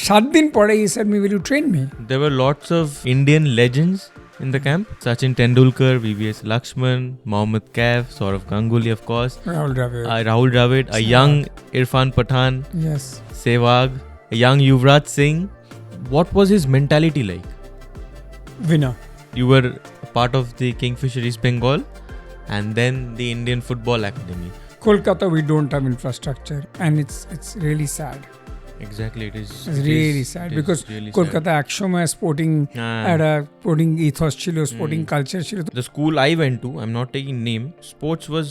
7 দিন পরে he said me, will you train me? There were lots of Indian legends in the camp. Sachin Tendulkar, VVS Lakshman, Mohammad Kaif, Sourav Ganguly, of course. Rahul Dravid, a young Irfan Pathan. Yes. Sehwag, a young Yuvraj Singh. What was his mentality like? Winner. You were a part of the Kingfisher East Bengal and then the Indian Football Academy. Kolkata, we don't have infrastructure and it's really sad. Exactly, it is. It's really sad because really Kolkata একসময় sporting একটা sporting ethos ছিল, sporting culture ছিল. The school I went to, I'm not taking name, sports was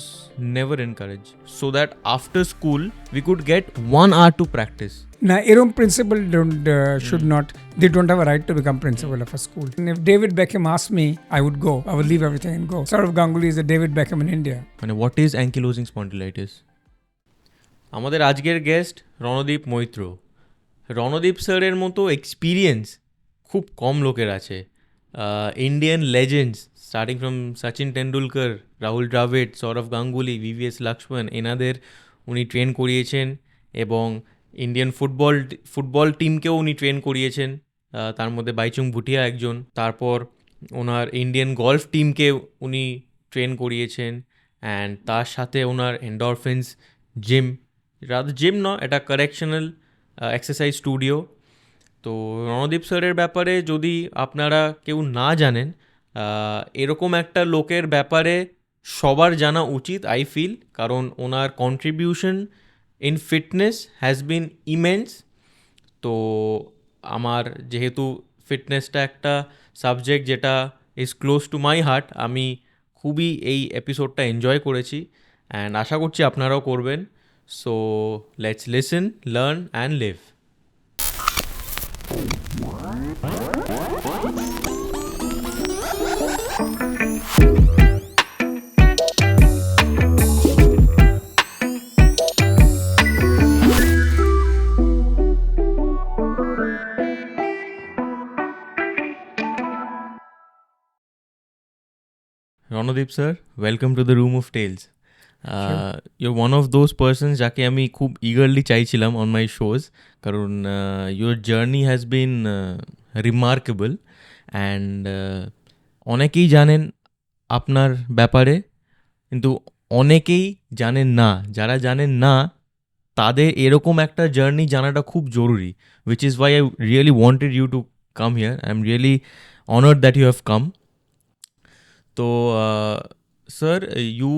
never encouraged. So that after school, we could get 1 hour to practice. Now, এরকম principal should not, they don't have a right to become principal of a school. And if David Beckham asked me, I would go. I would leave everything and go. Sourav Ganguly is the David Beckham in India. And what is ankylosing spondylitis? আমাদের আজকের guest Randeep Maitra. Randeep স্যারের মতো experience খুব কম লোকের আছে। Indian legends starting from Sachin Tendulkar, Rahul Dravid, Sourav Ganguly, V V S Laxman, এনাদের উনি ট্রেন করিয়েছেন এবং ইন্ডিয়ান ফুটবল টিমকেও উনি ট্রেন করিয়েছেন, তার মধ্যে বাইচুং ভুটিয়া একজন। তারপর ওনার ইন্ডিয়ান গলফ টিমকে উনি ট্রেন করিয়েছেন অ্যান্ড তার সাথে ওনার এন্ডরফিন্স জিম নয়, এটা কারেকশনাল এক্সারসাইজ স্টুডিও। তো রণদীপ স্যারের ব্যাপারে যদি আপনারা কেউ না জানেন, এরকম একটা লোকের ব্যাপারে সবার জানা উচিত আই ফিল, কারণ ওনার contribution in fitness has been immense. তো আমার যেহেতু ফিটনেসটা একটা সাবজেক্ট যেটা is close to my heart, আমি খুবই এই এপিসোডটা এনজয় করেছি অ্যান্ড আশা করছি আপনারাও করবেন। So let's listen, learn and live. Ranadeep sir, welcome to the Room of Tales. You're one of those persons যাকে আমি খুব eagerly চাইছিলাম on my shows, কারণ your journey has been remarkable and অনেকেই জানেন আপনার ব্যাপারে, কিন্তু অনেকেই জানেন না। যারা জানেন না তাদের এরকম একটা জার্নি জানাটা খুব জরুরি, which is why I really wanted you to come here. I'm really honored that you have come. So sir, you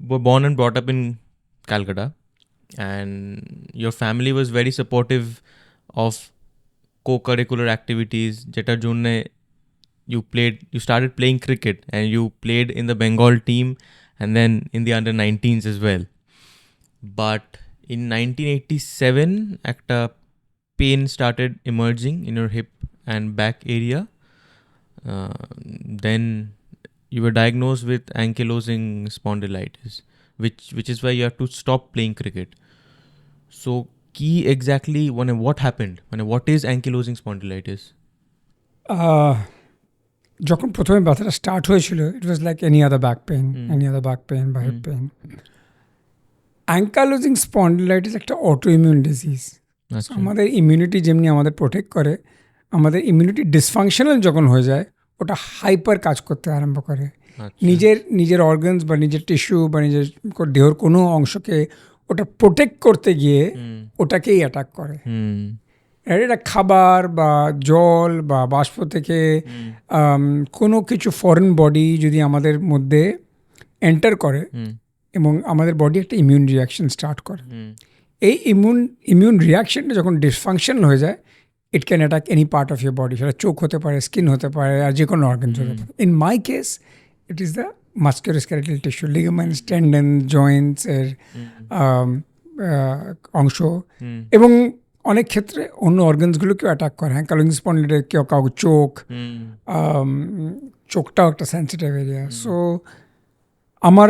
were born and brought up in Calcutta and your family was very supportive of co-curricular activities, jetar jonne you started playing cricket and you played in the Bengal team and then in the under 19s as well. But in 1987 ekta pain started emerging in your hip and back area. Then you were diagnosed with ankylosing spondylitis, which is why you have to stop playing cricket. So, exactly what happened? What is ankylosing spondylitis? যখন প্রথমে ব্যথাটা start হয়েছিল, it was like any other back pain বা hip pain. ankylosing spondylitis একটা autoimmune disease. আমাদের immunity যেমনি আমাদের protect করে, আমাদের ইমিউনিটি ডিসফাংশনাল যখন হয়ে যায় ওটা হাইপার কাজ করতে আরম্ভ করে। নিজের অর্গানস বা নিজের টিস্যু বা নিজের দেহর কোনো অংশকে ওটা প্রোটেক্ট করতে গিয়ে ওটাকেই অ্যাটাক করে। এটা খাবার বা জল বা বাষ্প থেকে কোনো কিছু ফরেন বডি যদি আমাদের মধ্যে এন্টার করে এবং আমাদের বডি একটা ইমিউন রিয়াকশন স্টার্ট করে, এই ইমিউন রিয়াকশনটা যখন ডিসফাংশনাল হয়ে যায়, it can attack any part of your body. সেটা চোখ হতে পারে, স্কিন হতে পারে, আর যে কোনো অর্গানস হতে পারে। In my case it is the musculoskeletal tissue, ligaments, tendon, Joints এর অংশ এবং অনেক ক্ষেত্রে অন্য অর্গানসগুলোকেও অ্যাটাক করে। অ্যাঙ্কাইলোজিং স্পন্ডিলাইটিস কাউকে চোখটাও একটা সেন্সিটিভ এরিয়া। সো আমার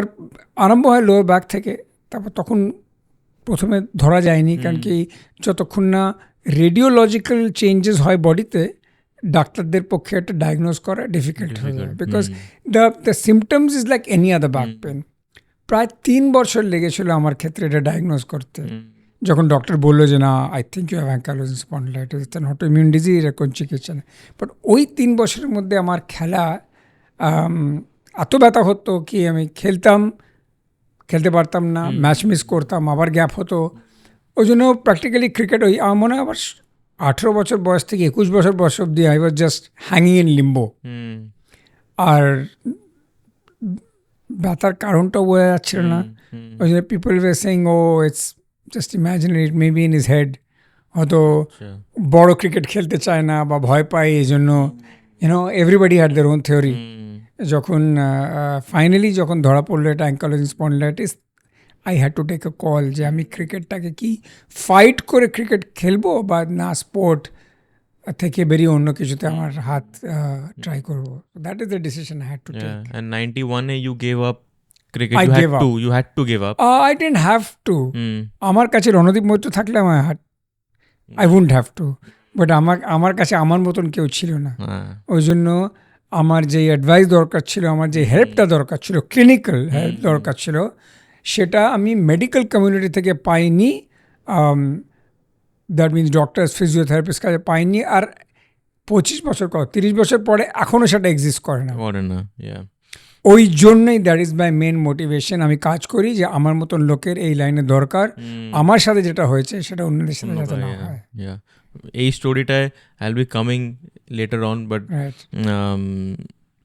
আরম্ভ হয় লোয়ার ব্যাক থেকে, তারপর তখন প্রথমে ধরা যায়নি, কারণ কি যতক্ষণ না রেডিওলজিক্যাল চেঞ্জেস হয় বডিতে, ডাক্তারদের পক্ষে একটা ডায়াগনোজ করা ডিফিকাল্ট হয়ে যায়, because the symptoms is like any other back pain. প্রায় 3 বছর লেগেছিল আমার ক্ষেত্রে এটা ডায়াগনোজ করতে, যখন ডক্টর বললো যে না I think you have ankylosing spondylitis, it's an autoimmune disease, এর কোনো চিকিৎসা নেই। বাট ওই 3 বছরের মধ্যে আমার খেলা এত ব্যথা হতো কি আমি খেলতে পারতাম না, ম্যাচ মিস করতাম, আবার গ্যাপ হতো। ওই জন্য প্র্যাকটিক্যালি ক্রিকেট ওই আমার মনে হয় আবার 18 বছর বয়স থেকে 21 বছর বয়স অব্দি I was just hanging in limbo. আর ব্যথার কারণটা বোঝা যাচ্ছিল না। ওই জন্য people were saying oh it's just imaginary, it may be in his head, হয়তো বড় ক্রিকেট খেলতে চায় না বা ভয় পায়, এই জন্য you know everybody had their own theory. যখন ফাইনালি যখন ধরা পড়লো এটা ankylosing spondylitis, I had to take a call যে আমি ক্রিকেটটাকে কি ফাইট করে ক্রিকেট খেলবো বা না স্পোর্ট থেকে বেরিয়ে অন্য কিছুতে আমার হাত ট্রাই করবো। That is the decision I had to take. And 91 you gave up cricket. I gave up. You had to give up. I didn't have to. আমার কাছে রণদীপ মৈত্র থাকলে I wouldn't have to. But আমার কাছে আমার মতন কেউ ছিল না। ওই জন্য আমার যে অ্যাডভাইস দরকার ছিল, আমার যে হেল্পটা দরকার ছিল, ক্লিনিক্যাল হেল্প দরকার ছিল, সেটা আমি মেডিকেল কমিউনিটি থেকে পাইনি। দ্যাট মিনস ডক্টরস, ফিজিওথেরাপিস্ট কাছে পাইনি। আর 25 বছর 30 বছর পরে এখনও সেটা এক্সিস্ট করে না। ওই জন্যই that is my main motivation. আমি কাজ করি যে আমার মতন লোকের এই লাইনে দরকার, আমার সাথে যেটা হয়েছে সেটা অন্যদের সাথে যাতে না হয়। এই স্টোরিটায় I will be coming later on, but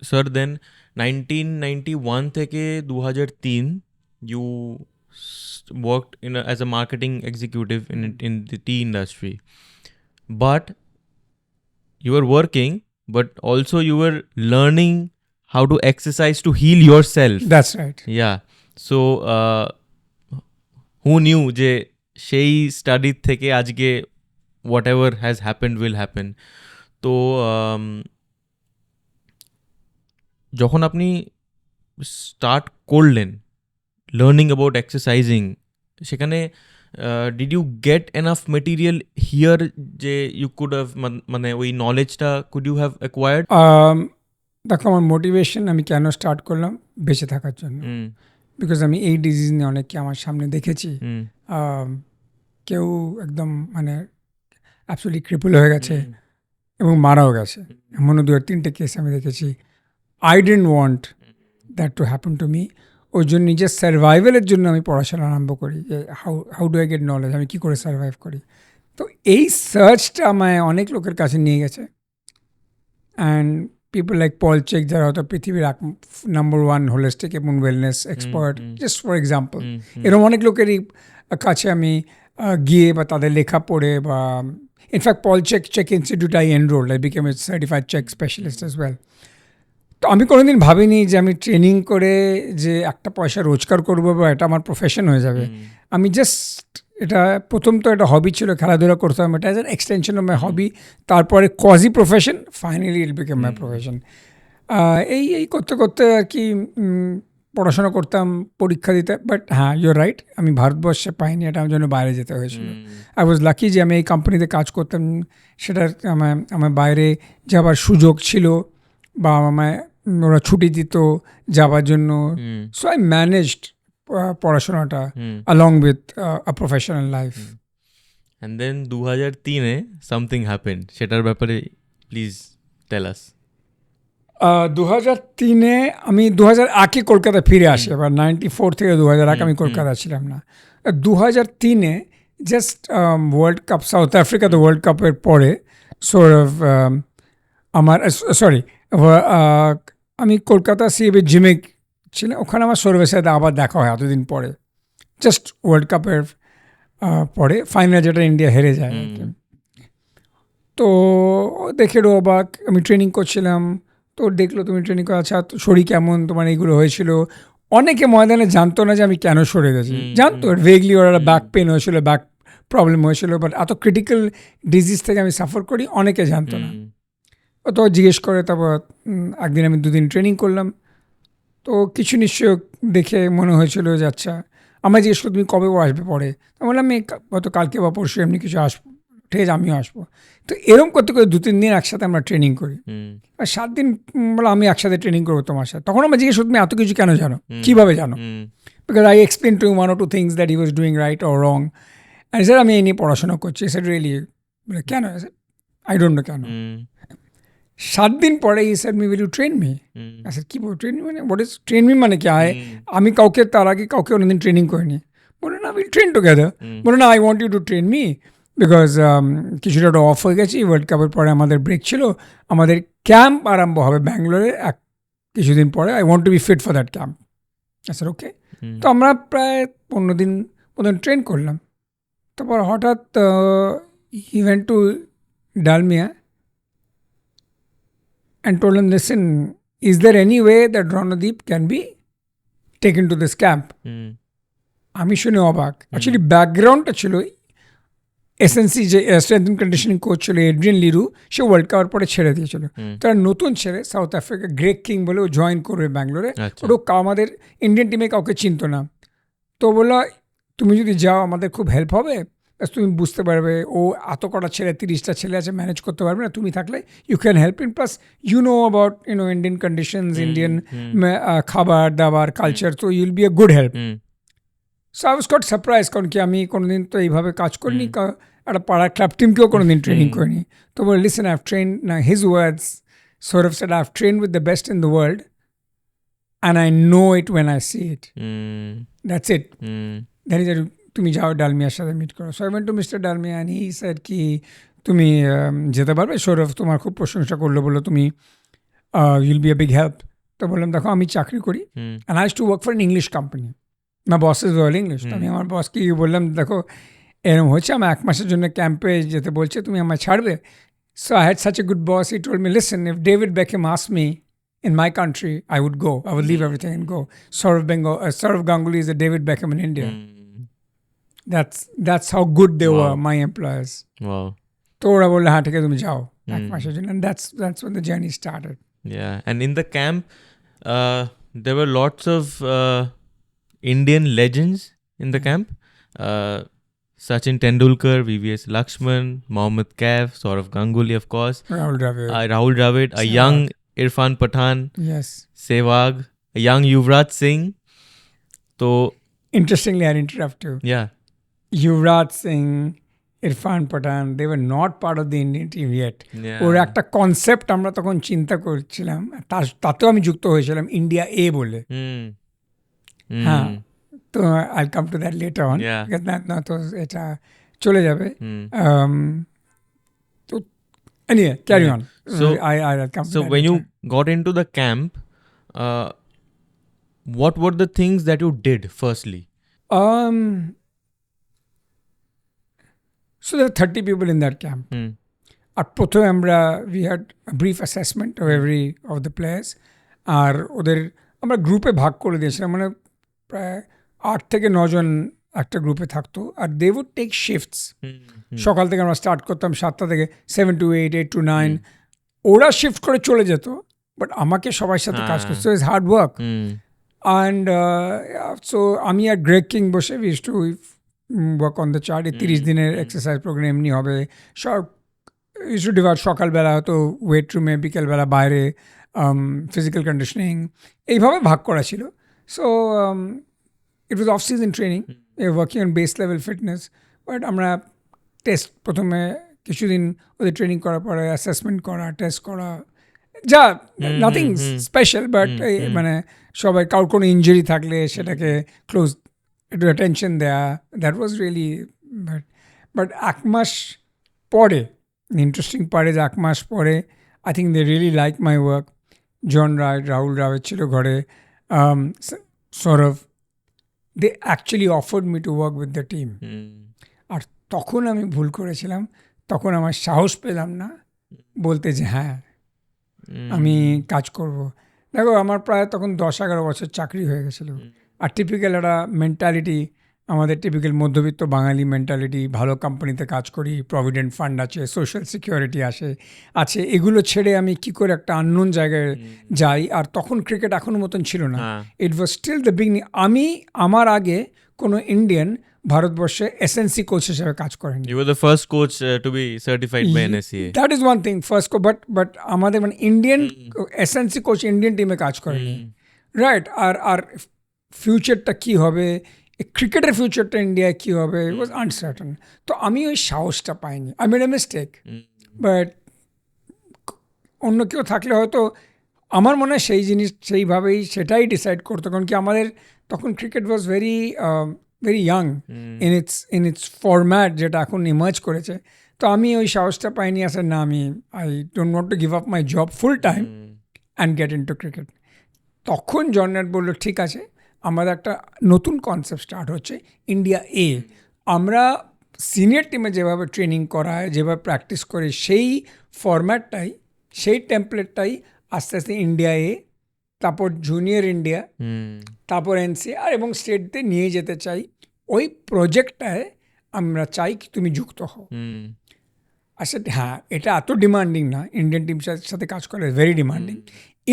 sir then 1991 থেকে 2003 you worked as a marketing executive in the tea industry, but you were working, but also you were learning how to exercise to heal yourself. That's right. Yeah. So who knew যে সেই study থেকে আজকে whatever has happened will happen. তো যখন আপনি start করলেন learning about exercising, সেখানে did you get enough material here যে ইউ কুড হ্যাভ, মানে ওই নলেজটা কুড ইউ হ্যাভ অ্যাকোয়ার্ড? দেখো, আমার মোটিভেশন আমি কেন স্টার্ট করলাম, বেঁচে থাকার জন্য। বিকজ আমি এই ডিজিজ নিয়ে অনেককে আমার সামনে দেখেছি, কেউ একদম মানে অ্যাবসলিউটলি ক্রিপল হয়ে গেছে এবং মারাও গেছে। এমনও 2-3টে কেস আমি দেখেছি। I didn't want that to happen to me. ওই জন্য নিজের সার্ভাইভালের জন্য আমি পড়াশোনা আরম্ভ করি যে how do I get knowledge, আমি কী করে সার্ভাইভ করি। তো এই সার্চটা আমায় অনেক লোকের কাছে নিয়ে গেছে। And people like Paul Chek, যারা হয়তো পৃথিবীর নাম্বার 1 হোলিস্টিক এবং wellness expert, just for example, এরকম অনেক লোকেরই কাছে আমি গিয়ে বা তাদের লেখা পড়ে, বা in fact Paul Chek institute I enrolled, I became a certified Chek specialist as well. তো আমি কোনোদিন ভাবিনি যে আমি ট্রেনিং করে যে একটা পয়সা রোজগার করবো বা এটা আমার প্রফেশন হয়ে যাবে। আমি জাস্ট এটা প্রথম তো একটা হবি ছিল, খেলাধুলা করতাম, এটা as an extension of my hobby. তারপরে কজি profession, finally it became my profession. এই করতে করতে আর কি পড়াশোনা করতাম, পরীক্ষা দিতে। বাট হ্যাঁ, ইউর রাইট, আমি ভারতবর্ষে পাইনি, এটা আমার জন্য বাইরে যেতে হয়েছিল। আই ওয়াজ লাকি যে আমি এই কোম্পানিতে কাজ করতাম, সেটার আমার বাইরে যাবার সুযোগ ছিল, বা আমায় ওরা ছুটি দিত যাবার জন্য। সো আই ম্যানেজড পড়াশোনাটা along with a professional life. And then 2003-এ something happened, সেটার ব্যাপারে প্লিজ টেল আস। 2003-এ আমি 2001-এ কলকাতা ফিরে আসি। এবার 94 থেকে 2001 আমি কলকাতা ছিলাম না। 2003-এ জাস্ট ওয়ার্ল্ড কাপ, সাউথ আফ্রিকাতে ওয়ার্ল্ড কাপের পরে সৌরভ আমার আমি কলকাতা সিএবি জিমে ছিলাম, ওখানে আমার সৌরভের সাথে আবার দেখা হয় এতদিন পরে, জাস্ট ওয়ার্ল্ড কাপের পরে ফাইনাল, যেটা ইন্ডিয়া হেরে যায়। তো দেখে অবাক, আমি ট্রেনিং করছিলাম, তো দেখলো তুমি ট্রেনিং করে, আচ্ছা শরীর কেমন তোমার, এইগুলো হয়েছিল। অনেকে ময়দানে জানতো না যে আমি কেন সরে গেছি, জানতো ভেগলি ওরা ব্যাক পেন হয়েছিল, ব্যাক প্রবলেম হয়েছিল, বাট এত ক্রিটিক্যাল ডিজিজ থেকে আমি সাফার করি অনেকে জানতো না। তো জিজ্ঞেস করে, তারপর একদিন আমি 2 দিন ট্রেনিং করলাম। তো কিছু নিশ্চয় দেখে মনে হয়েছিল যে আচ্ছা, আমরা জিজ্ঞেস করি তুমি কবে আসবে পরে, বললাম আমি হয়তো কালকে বা পরশু এমনি কিছু আসবো, ঠিক আছে আমিও আসবো। তো এরকম করতে করে 2-3 দিন একসাথে আমরা ট্রেনিং করি, আর 7 দিন বলো আমি একসাথে ট্রেনিং করবো তোমার সাথে। তখন আমরা জিজ্ঞেস করি তুমি এত কিছু কেন জানো, কীভাবে জানো, because I explain to 1 or 2 things that he was doing right or wrong. আমি স্যার আমি এই নিয়ে পড়াশোনা করছি স্যার রিয়েলি বলে কেন আই ডোন্ট নো কেন 7 দিন পরে ই sir me will you train me sir কী বল ট্রেন মানে হোয়াট ইজ ট্রেন মি মানে কি আমি কাউকে তার আগে কাউকে অন্যদিন ট্রেনিং করিনি বলে না উইল ট্রেন টুগেদার বলে না I want you to train me because কিছুটা একটা অফ হয়ে গেছি ওয়ার্ল্ড কাপের পরে আমাদের ব্রেক ছিল আমাদের ক্যাম্প আরম্ভ হবে ব্যাঙ্গালোরে কিছুদিন পরে I want to be fit for that camp sir okay তো আমরা প্রায় 15 দিন মতন ট্রেন করলাম তারপর হঠাৎ I went to Dalmiya and told him, listen, is there any way that Ranadeep can be taken to this camp? আমি শুনে অবাক অ্যাকচুয়ালি ব্যাকগ্রাউন্ডটা ছিল এসএনসি যে স্ট্রেংথ এন্ড কন্ডিশনিং কোচ ছিল এড্রিয়ান লিরু সে ওয়ার্ল্ড কাপের পরে ছেড়ে দিয়েছিল তার নতুন ছেলে সাউথ আফ্রিকা গ্রেগ কিং বলে ও জয়েন করবে ব্যাঙ্গালোরে ওটা আমাদের ইন্ডিয়ান টিমে কাউকে চিনতো না তো বললো তুমি যদি যাও আমাদের খুব হেল্প হবে তুমি বুঝতে পারবে ও এত কটা ছেলে 30টা ছেলে আছে ম্যানেজ করতে পারবে না তুমি থাকলে you can help in plus you know about Indian conditions Indian খাবার দাবার কালচার তো you'll be a good help so I was got surprise কারণ কি আমি কোনোদিন তো এইভাবে কাজ করিনি একটা পাড়ার ক্লাব টিমকেও কোনোদিন ট্রেনিং করিনি তো বলে listen I have train his words Sourav said I have trained with the best in the world and I know it when I see it. That's it. Then he said তুমি যাও ডালমিয়ার সাথে meet করো so I went to mister Dalmiya and he said কি তুমি যেতে পারবে সৌরভ তোমার খুব প্রশংসা করলো বললো তুমি ইউল বি এ বিগ হেল্প তো বললাম দেখো আমি চাকরি করি and I to work for N English company my boss is well English তো আমি আমার বসকে বললাম দেখো এরকম হচ্ছে আমার 1 মাসের জন্য ক্যাম্পে যেতে বলছে তুমি আমায় ছাড়বে so I had such a good boss he told me listen if David Beckham asked me in my country I would go I would leave everything and go Sourav Ganguly is a David Beckham in India That's how good they were, my employers. Wow. তো ওরা বললো হ্যাঁ ঠিক আছে তুমি যাও 1 মাসের জন্য and that's when the journey started. Yeah, and in the camp there were lots of Indian legends in the camp. Sachin Tendulkar, VVS Lakshman, Mohammad Kaif, Sourav Ganguly of course. Rahul Dravid, a young Irfan Pathan. Yes. Sehwag, a young Yuvraj Singh. So interestingly I'll interrupt you. Yeah. Yuvraj Singh, Irfan Pathan, they were not part of the Indian team yet. ওর একটা concept আমরা তখন চিন্তা করছিলাম তাতেও আমি যুক্ত হয়েছিলাম India এ বলে হ্যাঁ তো I come to that letter on না তো এটা চলে যাবে তো anyway carry on I'll come so when you got into the camp what were the things that you did firstly So there were 30 people in that camp. At প্রথমে আমরা we had a brief assessment of every of the players. আর ওদের আমরা গ্রুপে ভাগ করে দিয়েছিলাম মানে প্রায় 8 থেকে 9 জন একটা গ্রুপে থাকতো আর they would take shifts. সকাল থেকে আমরা স্টার্ট করতাম 7টা থেকে 7 to 8, 8 to 9. ওরা শিফট করে চলে যেত বাট আমাকে সবার সাথে কাজ করতে it's hard work and so আমি আর গ্রেগ কিং বসে we used to work on the chart 30 দিনের এক্সারসাইজ প্রোগ্রাম এমনি হবে সকালবেলা হয়তো ওয়েট রুমে বিকেলবেলা বাইরে ফিজিক্যাল কন্ডিশনিং এইভাবে ভাগ করা ছিল so it was off season training working on base level fitness but আমরা টেস্ট প্রথমে কিছুদিন ওদের ট্রেনিং করার পরে অ্যাসেসমেন্ট করা টেস্ট করা যা নাথিং স্পেশাল বাট মানে সবাই কারোর কোনো ইঞ্জুরি থাকলে সেটাকে ক্লোজ একটু অ্যাটেনশন দেয়া দ্যাট ওয়াজ রিয়েলি বাট 1 মাস পরে ইন্টারেস্টিং পারে যে 1 মাস পরে I think they really like my work John Wright Rahul Dravid ছিল ঘরে Sourav they actually offered me to work with the team আর তখন আমি ভুল করেছিলাম তখন আমার সাহস পেলাম না বলতে যে হ্যাঁ আমি কাজ করব দেখো আমার প্রায় তখন 10-11 বছর চাকরি হয়ে গেছিলো আর টিপিক্যাল একটা মেন্টালিটি আমাদের টিপিক্যাল মধ্যবিত্ত বাঙালি মেন্টালিটি ভালো কোম্পানিতে কাজ করি প্রভিডেন্ট ফান্ড আছে সোশ্যাল সিকিউরিটি আছে এগুলো ছেড়ে আমি কি করে একটা আননোন জায়গায় যাই আর তখন ক্রিকেট এখনো মতন ছিল না ইট ওয়াজ স্টিল দ্য বিগিনিং আমি আমার আগে কোনো ইন্ডিয়ান ভারতবর্ষে এসএনসি কোচ হিসেবে কাজ করেন you were the first coach to be certified by NSCA that is one thing first but আমাদের মানে ইন্ডিয়ান এসএনসি কোচ ইন্ডিয়ান টিমে কাজ করেনি রাইট আর ফিউচারটা কী হবে ক্রিকেটের ফিউচারটা ইন্ডিয়ায় কী হবে ইট ওয়াজ আনসার্টেন। তো আমি ওই সাহসটা পাইনি, I made a mistake. But অন্য কেউ থাকলে হয়তো আমার মনে হয় সেই জিনিস সেইভাবেই সেটাই ডিসাইড করতো, কারণ কি আমাদের তখন cricket was very very young in it's format, যেটা এখন ইমার্জ করেছে। তো আমি ওই সাহসটা পাইনি, আসলে না, আমি I don't want to give up my job full time and get in to cricket. তখন জর্নেট বললো ঠিক আছে, আমাদের একটা নতুন কনসেপ্ট স্টার্ট হচ্ছে, ইন্ডিয়া এ। আমরা সিনিয়র টিমে যেভাবে ট্রেনিং করায়, যেভাবে প্র্যাকটিস করে, সেই ফরম্যাটটাই, সেই টেমপ্লেটটাই আস্তে আস্তে ইন্ডিয়া এ, তারপর জুনিয়র ইন্ডিয়া, তারপর এনসিআর এবং স্টেটতে নিয়ে যেতে চাই। ওই প্রজেক্টটায় আমরা চাই কি তুমি যুক্ত হও। আসলে হ্যাঁ, এটা এত ডিমান্ডিং না, ইন্ডিয়ান টিমের সাথে কাজ করে ভেরি ডিমান্ডিং।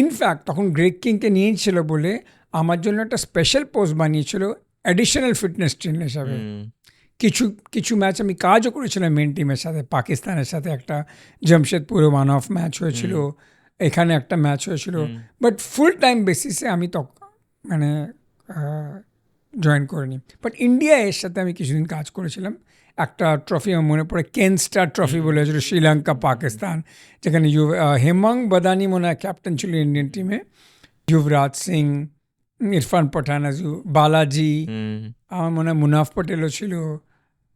ইনফ্যাক্ট তখন গ্রেগ কিংকে নিয়েছিল বলে আমার জন্য একটা স্পেশাল পোস্ট বানিয়েছিল অ্যাডিশনাল ফিটনেস ট্রেনার হিসাবে। কিছু ম্যাচ আমি কাজও করেছিলাম মেন টিমের সাথে, পাকিস্তানের সাথে একটা জামশেদপুরে ওয়ান অফ ম্যাচ হয়েছিল, এখানে একটা ম্যাচ হয়েছিল। বাট ফুল টাইম বেসিসে আমি মানে জয়েন করিনি। বাট ইন্ডিয়া এর সাথে আমি কিছুদিন কাজ করেছিলাম। একটা ট্রফি আমার মনে পড়ে, কেন স্টার ট্রফি বলে হয়েছিল, শ্রীলঙ্কা পাকিস্তান, যেখানে হেমাং বাদানি মনে হয় ক্যাপ্টেন ছিল ইন্ডিয়ান টিমে, যুবরাজ সিং, ইরফান পাঠান, বালাজি, আমার মনে হয় মুনাফ পটেলও ছিল,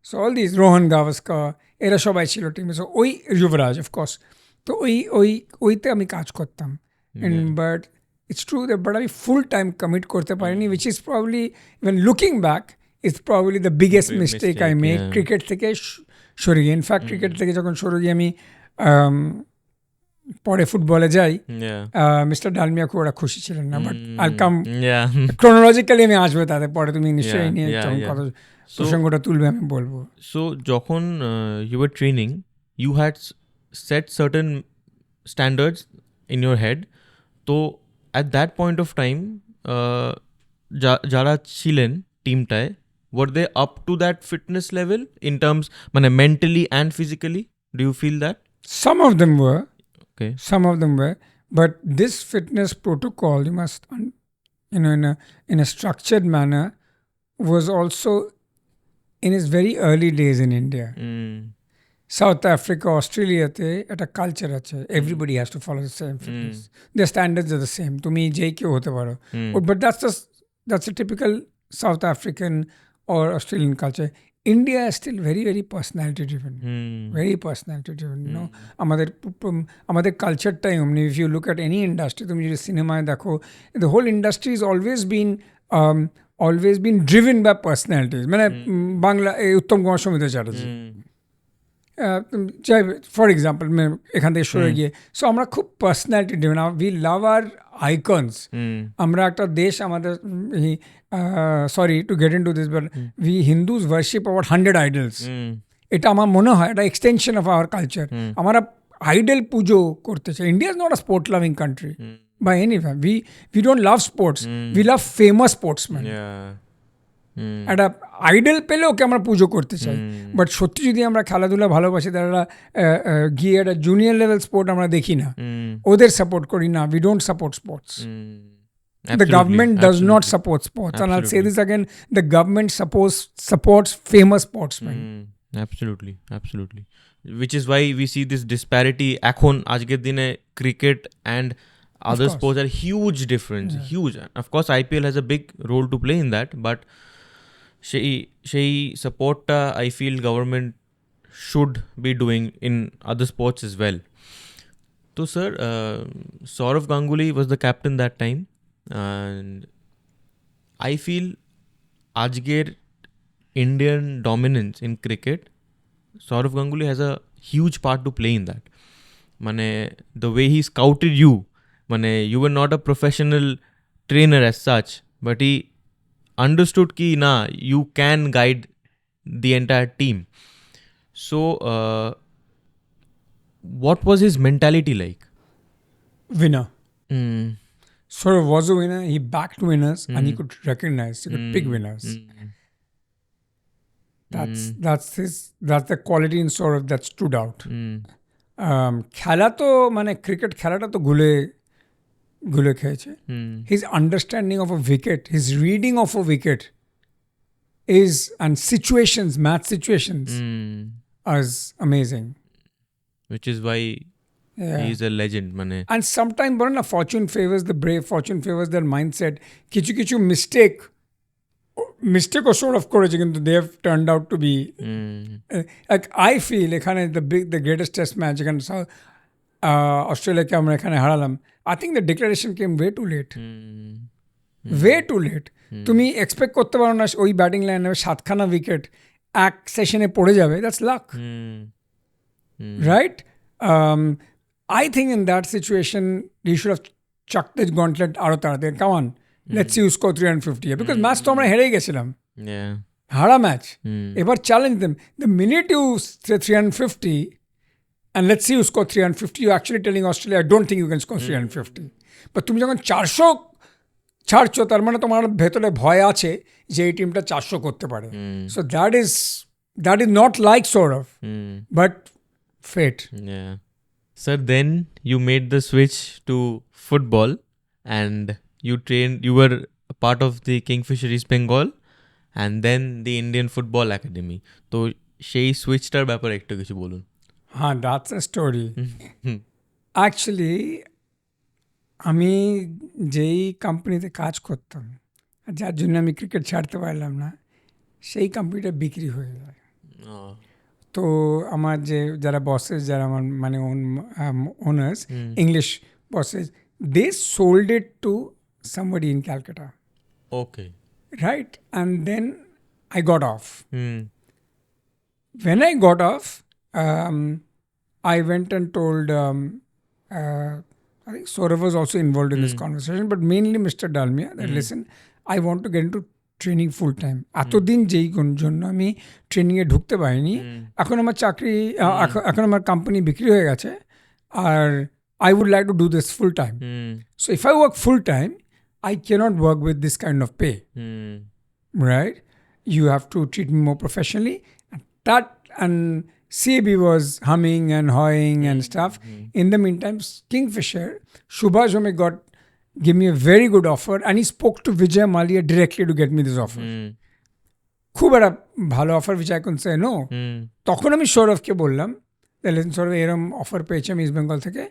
so all this, Rohan Gavaskar, এরা সবাই ছিল টিমে। সো ওই যুবরাজ অফকোর্স। তো ওইতে আমি কাজ করতাম। But it's true that, but আমি ফুল টাইম কমিট করতে পারিনি, which is probably, even looking back, it's probably the biggest mistake I made. Cricket থেকে সরে গিয়ে, ইনফ্যাক্ট ক্রিকেট থেকে যখন সরে গিয়ে আমি পরে ফুটবলে যাই, মিস্টার ডালমিয়া খুব ওরা খুশি ছিলেন না। বাট আই কাম ক্রোনোলজিক্যালি, আমি আসবো তাদের পরে, তুমি নিশ্চয়ই নিয়ে যখন কথা প্রসঙ্গটা তুলবে আমি বলবো। সো যখন you were training, you had set certain standards in your head. তো at that point of time যারা ছিলেন টিমটায়, were they up to that fitness level in terms, মানে mentally and physically? Do you feel that? Some of them were. Okay. Some of them were. But this fitness protocol, you must, in a structured manner, was also in its very early days in India. South Africa, Australia, একটা culture আছে, everybody has to follow the same fitness. Their standards are the same. তুমি যে কেউ হতে পারো. But that's a typical South African or Australian culture. India is still very, very personality driven. Very personality driven. আমাদের কালচারটাই অমনি। If you look at any industry, তুমি যদি সিনেমায় দেখো, the whole industry has always been driven by personalities. মানে Bangla Uttam Kumar, Soumitra Chatterjee, for example, এখান থেকে সরে গিয়ে। সো আমরা খুব personality driven, we love our icons. আমরা একটা দেশ, আমাদের sorry to get in to this, but we Hindus worship our 100 idols. এটা আমার মনে হয় এটা এক্সটেনশন অফ আওয়ার কালচার। আমরা আইডল পুজো করতে চাই। India is not a sport loving country by any way. We don't love sports, we love famous sportsman. একটা idol পেলে ওকে আমরা পুজো করতে চাই। বাট সত্যি যদি আমরা খেলাধুলা ভালোবাসি, তারা গিয়ে একটা জুনিয়র লেভেল স্পোর্ট আমরা দেখি না, ওদের সাপোর্ট করি না। We don't support sports. The government does not support sports. And I'll say this again, the government supports famous sportsmen. Absolutely. Which is why we see this disparity. এখন আজকের দিনে cricket and other sports are huge difference. Huge. Of course, IPL has a big role to play in that, but সেই সাপোর্টটা I feel government should be doing in other sports as well. So sir, Sourav Ganguly was the captain that time, and I feel আজকের Indian dominance in cricket, Sourav Ganguly has a huge part to play in that. মানে the way he scouted you, মানে you were not a professional trainer as such, but he understood ki na, you can guide the entire team. So what was his mentality like? Winner. Sourav was a winner. He backed winners and he could recognize, he could pick winners. That's the quality in Sourav that stood out. খেলা তো মানে cricket খেলাটা তো গুলে খেয়েছে। His understanding of a wicket, his reading of a wicket and situations, math situations is amazing. Which is why he is a legend. And sometimes fortune favors the brave, fortune favors their mindset. Kichu mistake O sort of করেছে কিন্তু they have turned out to be like I feel এখানে the greatest test match এখানে অস্ট্রেলিয়াকে আমরা এখানে হারালাম. I think the declaration came way too late. Way too late. তুমি expect করতে পারো না ওই ব্যাটিং লাইনে 7খানা উইকেট এক সেশনে পড়ে যাবে. That's lakh, right? I think in that situation you should have chucked the gauntlet আরো তাড়াতাড়ি. Come on, let's see who score 350 because match তো আমরা হেরেই গেছিলাম, হারা ম্যাচ. এবার challenge them. The minute you say 350 and let's see who score 350, you're actually telling Australia, I don't think you can score 350. But তুমি যখন 400 ছাড়ছো তার মানে তোমার ভেতরে ভয় আছে যে এই টিমটা 400 করতে পারে. So that is not like Sourav, but fate. Yeah. Sir, then you made the switch to football and you were a part of the Kingfisher East Bengal and then the Indian Football Academy. তো সেই সুইচটার ব্যাপারে একটু কিছু বলুন. হ্যাঁ, that's a story. Actually, আমি যেই কোম্পানিতে কাজ করতাম যার জন্য আমি ক্রিকেট ছাড়তে পারলাম না, সেই কোম্পানিটা বিক্রি হয়ে যায়. তো আমার যারা বসেস, যারা আমার মানে owners, English bosses, they sold it to somebody in Calcutta. Okay. Right? And then I got off. When I got off, I went and told, I think Sourav was also involved in this conversation, but mainly Mr. Dalmia, that listen, I want to get into training full time. এতদিন যেই জন্য আমি ট্রেনিংয়ে ঢুকতে পারিনি, এখন আমার চাকরি, এখন আমার কোম্পানি বিক্রি হয়ে গেছে, আর I would like to do this full time. So if I work full time, I cannot work with this kind of pay. Right? You have to treat me more professionally. And CAB was humming and hawing and stuff. In the meantime, Kingfisher, Subhash Home gave me a very good offer and he spoke to Vijay Mallya directly to get me this offer. খুব একটা ভালো offer, which I couldn't say no. তখন আমি সৌরভকে বললাম, সৌরভ এরম offer পেয়েছি আমি east Bengal থেকে,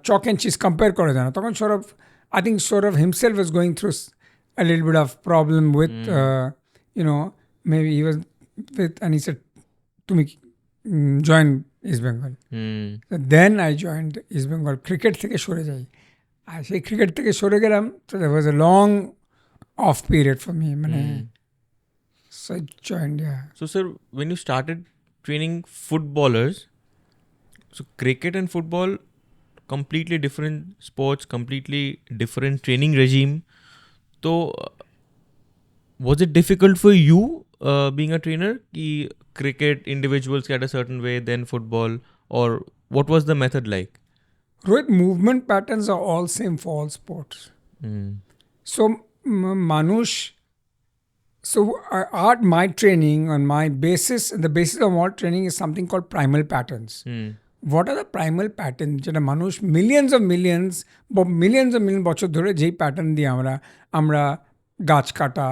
চক অ্যান্ড চিজ কম্পেয়ার করে দেয় না. তখন Sourav, I think Sourav himself was going through a little bit of problem with, maybe he was with, and he said, "Tumi join East Bengal." So then I joined East Bengal. Cricket থেকে সরে যাই, আর সেই cricket থেকে সরে গেলাম. So there was a long off period for me. So I joined, yeah. So sir, when you started training footballers, so cricket and football, completely different sports, completely different training regime. So was it difficult for you being a trainer? Ki cricket individuals get a certain way, then football, or what was the method like? Rohit, movement patterns are all same for all sports. So my training on my basis, the basis of all training is something called primal patterns. What are the primal patterns যেটা মানুষ millions of million বছর ধরে যেই pattern দিয়ে আমরা গাছ কাটা,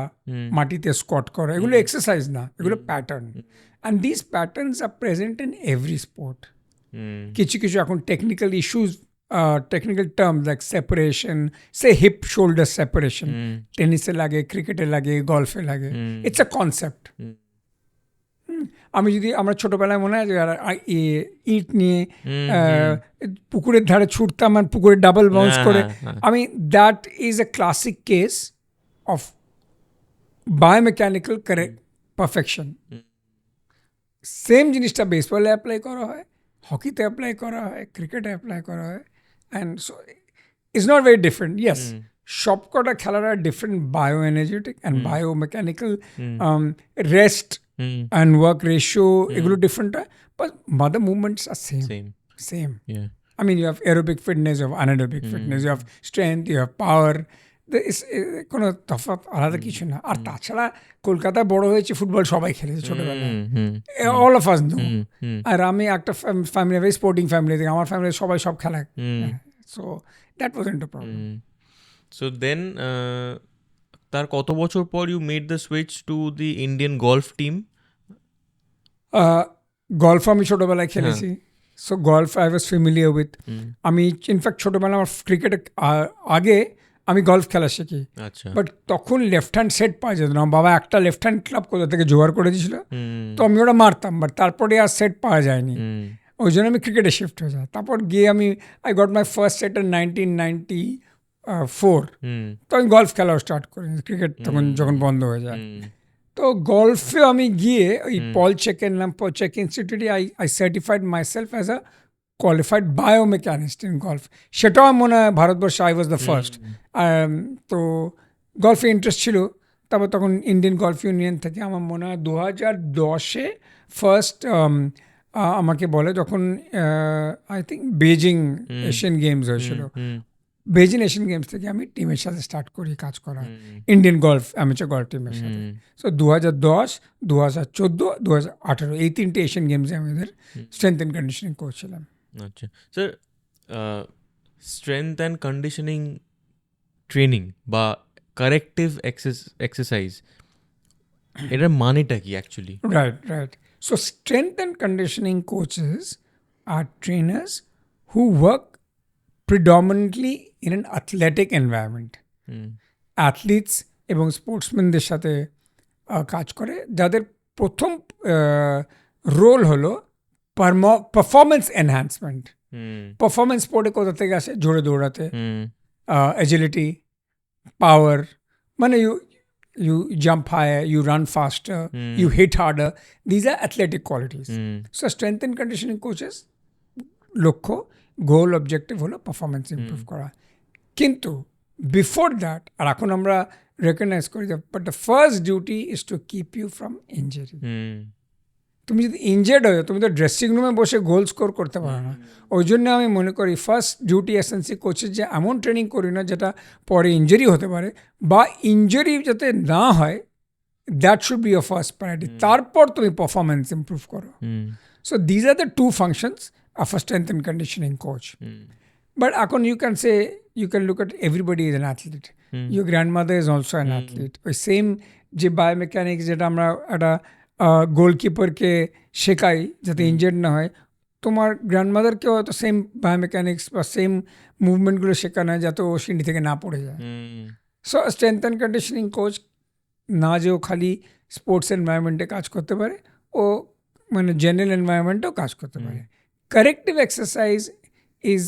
মাটিতে স্কোয়াট করা, এগুলো এক্সারসাইজ না, এগুলো pattern. And this patterns are present in every sport. কিছু এখন technical issues, technical terms like separation, say hip shoulder separation, টেনিসে লাগে, ক্রিকেটে লাগে, গলফে লাগে. It's a concept. আমরা ছোটবেলায় মনে হয় ইট নিয়ে পুকুরের ধারে ছুটতাম আর পুকুরে ডাবল বাউন্স করে, that is a classic case of biomechanical correct perfection. Same জিনিসটা বেসবলে অ্যাপ্লাই করা হয়, হকিতে অ্যাপ্লাই করা হয়, ক্রিকেটে অ্যাপ্লাই করা হয়, and so it's not very different. Yes, সবকটা খেলাটা different bio energetic and biomechanical, rest and work ratio, এগুলো different, but mother movements are same. Yeah. I mean, you have aerobic fitness, you have anaerobic fitness, you have strength, you have power. কোনো তফাৎ আলাদা কিছু না. আর তাছাড়া কলকাতায় বড় হয়েছে, ফুটবল সবাই খেলেছে ছোটবেলায়, all of us know. আর আমি একটা ফ্যামিলি, ভেরি স্পোর্টিং ফ্যামিলি থেকে, আমার ফ্যামিলি সবাই সব খেলা, so that wasn't a problem. So then তার কত বছর পর you made the switch to the Indian golf team? Golf আমি ছোটোবেলায় খেলেছি, so golf I was familiar with. আমি ইনফ্যাক্ট ছোটোবেলা আমার ক্রিকেট আগে আমি গল্ফ খেলা শিখি, আচ্ছা, বাট তখন লেফট হ্যান্ড সেট পাওয়া যেত না। বাবা একটা লেফট হ্যান্ড ক্লাব কোথা থেকে জোগাড় করে দিয়েছিল, তো আমি ওটা মারতাম, বাট তারপরে আর সেট পাওয়া যায়নি, ওই জন্য আমি ক্রিকেটে শিফট হয়ে যাই। তারপর গিয়ে আমি I got my first set in 1994, তো আমি গল্ফ খেলাও স্টার্ট করি, ক্রিকেট তখন যখন বন্ধ হয়ে যায়। তো গল্ফে আমি গিয়ে ওই পল চেক ইনস্টিটিউটে I certified myself as a qualified biomechanist in golf. সেটাও মনে হয় ভারতবর্ষে আই ওয়াজ দ্য ফার্স্ট। তো গল্ফে ইন্টারেস্ট ছিল। তারপর তখন ইন্ডিয়ান গল্ফ ইউনিয়ন থেকে আমার মনে হয় 2010-এ ফার্স্ট আমাকে বলে, যখন I think Beijing Asian games হয়েছিল, বেজিং এশিয়ান গেমস থেকে আমি টিমের সাথে স্টার্ট করি কাজ করা, ইন্ডিয়ান গল্ফ অ্যামেচার গল্ফ টিমের সাথে। সো 2010, 2014, 2018 এই 3টে এশিয়ান গেমসে আমাদের স্ট্রেংথ অ্যান্ড কন্ডিশনিং কোচ ছিলাম। আচ্ছা sir, strength and conditioning training বা কারেক্টিভ এক্সারসাইজ, এটার মানেটা কি actually? Right. So strength and conditioning coaches are trainers who work predominantly in an athletic environment. Athletes এবং স্পোর্টসম্যানদের সাথে কাজ করে, যাদের প্রথম রোল হলো পারফরমেন্স এনহ্যান্সমেন্ট। পারফরমেন্স স্পোর্টে কোথা থেকে আসে? জোরে দৌড়াতে, এজিলিটি, পাওয়ার, মানে you jump higher, you run faster, you hit harder. These are athletic qualities. So strength and conditioning coaches লক্ষ্য, গোল, অবজেক্টিভ হলো পারফরমেন্স ইমপ্রুভ করা। কিন্তু বিফোর দ্যাট, আর এখন আমরা রেকগনাইজ করি, but the first duty is to keep you from injury. তুমি যদি ইনজার্ড হয়ে, তুমি তো ড্রেসিং রুমে বসে গোল স্কোর করতে পারো না। ওই জন্য আমি মনে করি ফার্স্ট ডিউটি এসেন্সি কোচের যে এমন ট্রেনিং করি না যেটা পরে ইনজারি হতে পারে, বা ইনজারি যাতে না হয়, that should be your first priority. তারপর তুমি পারফরমেন্স ইমপ্রুভ করো। So these are the two functions of a strength and conditioning coach. But এখন you can look at everybody is an athlete. Your grandmother is also an athlete. ওই same যে biomechanics যেটা আমরা একটা গোলকিপারকে শেখাই যাতে injured না হয়, তোমার গ্র্যান্ডমাদারকেও হয়তো সেম বায়োমেকানিক্স বা সেম মুভমেন্টগুলো শেখানো হয় যাতে ও সিঁড়ি থেকে না পড়ে যায়। So strength and conditioning coach না যে ও খালি স্পোর্টস এনভায়রনমেন্টে কাজ করতে পারে, ও মানে জেনারেল এনভায়রনমেন্টেও কাজ করতে পারে। Corrective exercise is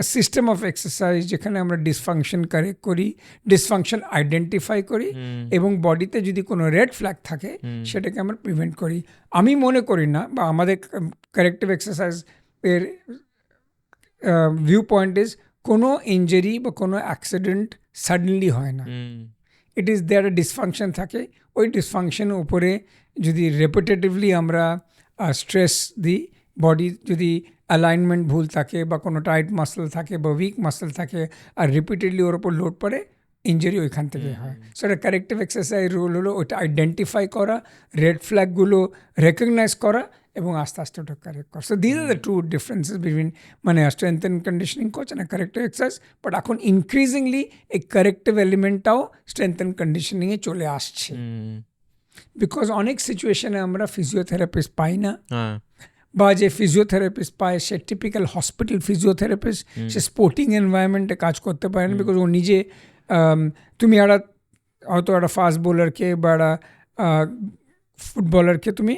a system of exercise যেখানে আমরা ডিসফাংশন কারেক্ট করি, ডিসফাংশন আইডেন্টিফাই করি, এবং বডিতে যদি কোনো রেড ফ্ল্যাগ থাকে সেটাকে আমরা প্রিভেন্ট করি। আমি মনে করি না, বা আমাদের কারেক্টিভ এক্সারসাইজ এর ভিউ পয়েন্ট ইজ কোনো ইঞ্জারি বা কোনো অ্যাক্সিডেন্ট সাডেনলি হয় না। ইট ইজ দেয়ার ডিসফাংশন থাকে, ওই ডিসফাংশনের উপরে যদি রেপিটেটিভলি আমরা স্ট্রেস দিই, বডি যদি অ্যালাইনমেন্ট ভুল থাকে বা কোনো টাইট মাসল থাকে বা উইক মাসল থাকে, আর রিপিটেডলি ওর ওপর লোড পড়ে, ইঞ্জারি ওইখান থেকে হয়। সো এটা কারেক্টিভ এক্সারসাইজ রোল হলো ওইটা আইডেন্টিফাই করা, রেড ফ্ল্যাগগুলো রেকগনাইজ করা, এবং আস্তে আস্তে ওটা কারেক্ট করা। So this are the two differences between মানে strength and conditioning coach and corrective exercise. But এখন ইনক্রিজিংলি এই কারেক্টিভ এলিমেন্টটাও স্ট্রেংথ অ্যান্ড কন্ডিশনিংয়ে চলে আসছে, বিকজ অনেক সিচুয়েশনে আমরা ফিজিওথেরাপিস্ট পাই না, বা যে ফিজিওথেরাপিস্ট পায় সে টিপিক্যাল হসপিটাল ফিজিওথেরাপিস্ট, সে স্পোর্টিং এনভায়রনমেন্টে কাজ করতে পারে না, বিকজ ও নিজে তুমি হয়তো একটা ফাস্ট বোলারকে বা একটা ফুটবলারকে তুমি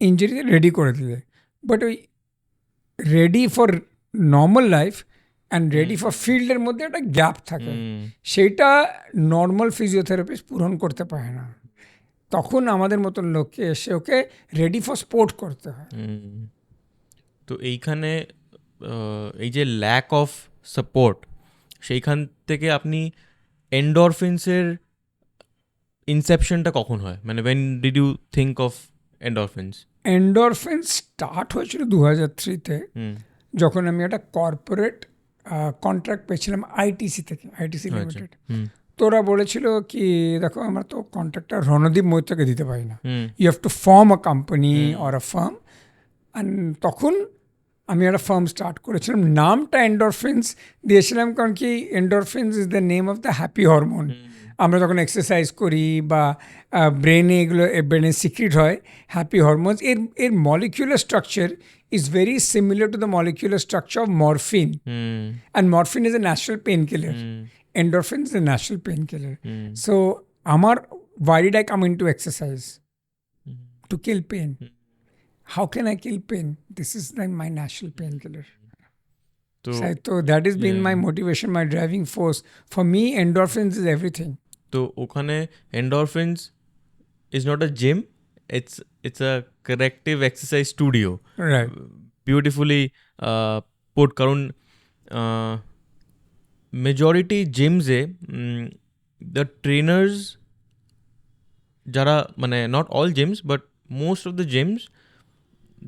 ইঞ্জুরিতে রেডি করে দিলে, বাট ওই ready for normal life and ready for ফিল্ডের মধ্যে একটা গ্যাপ থাকে, সেইটা নর্মাল ফিজিওথেরাপিস্ট পূরণ করতে পারে না। তখন আমাদের মতন লোককে এসে ওকে রেডি ফর স্পোর্ট করতে হয়। তো এইখানে এই যে ল্যাক অফ সাপোর্ট, সেইখান থেকে আপনি এন্ডরফিনসের ইনসেপশনটা কখন হয়? মানে when did you think of endorphins? Endorphin start হয়েছিল 2003-তে, যখন আমি একটা কর্পোরেট কন্ট্রাক্ট পেয়েছিলাম আইটিসি থেকে, আইটিসি লিমিটেড। তোরা বলেছিল কি, দেখো আমরা তো কন্ট্রাক্টটা রণদীপ মৈত্রকে দিতে পারি না, you have to form a company or a firm. And তখন আমি একটা ফার্ম স্টার্ট করেছিলাম, নামটা এন্ডরফিনস দিয়েছিলাম কারণ কি endorphins is the name of the happy hormone. আমরা যখন এক্সারসাইজ করি বা ব্রেনে এগুলো ব্রেনে সিক্রিট হয় হ্যাপি হরমোনস, এর molecular structure is very similar to the molecular structure of morphine, and morphine is a natural pain killer, endorphin is a natural painkiller. So why did I come into exercise? To kill pain. How can I kill pain? This is like my natural painkiller. So that has been my motivation, my driving force. For me, endorphins is everything. তো ওখানে endorphins is not a gym, it's a corrective exercise studio. Right. Beautifully put, কারণ majority জিমসে the trainers যারা, মানে not all gyms but most of the gyms,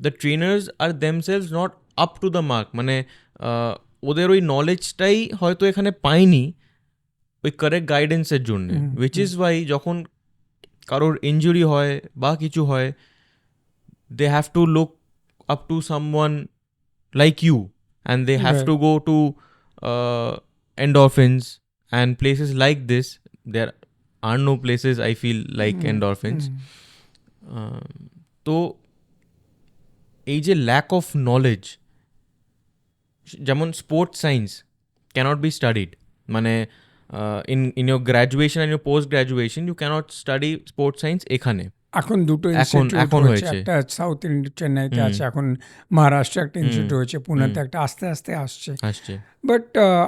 the trainers are themselves not up to the mark, মানে ওদের ওই নলেজটাই হয়তো এখানে পায়নি ওই কারেক্ট গাইডেন্সের জন্যে, উইচ ইজ ওয়াই যখন কারোর ইঞ্জুরি হয় বা কিছু হয়, they have to look up to someone like you, and they have to go to endorphins and places like this. There are no places I feel like endorphins. তো এই যে lack of knowledge, যেমন sports science cannot be studied, মানে in your graduation and your post graduation you cannot study sports science এখানে। এখন দুটো এখন হয়েছে, একটা সাউথ চেন্নাইতে আছে, এখন মহারাষ্ট্রে একটা ইনস্টিটিউট হয়েছে, পুনেতে একটা, আস্তে আস্তে আসছে। বাট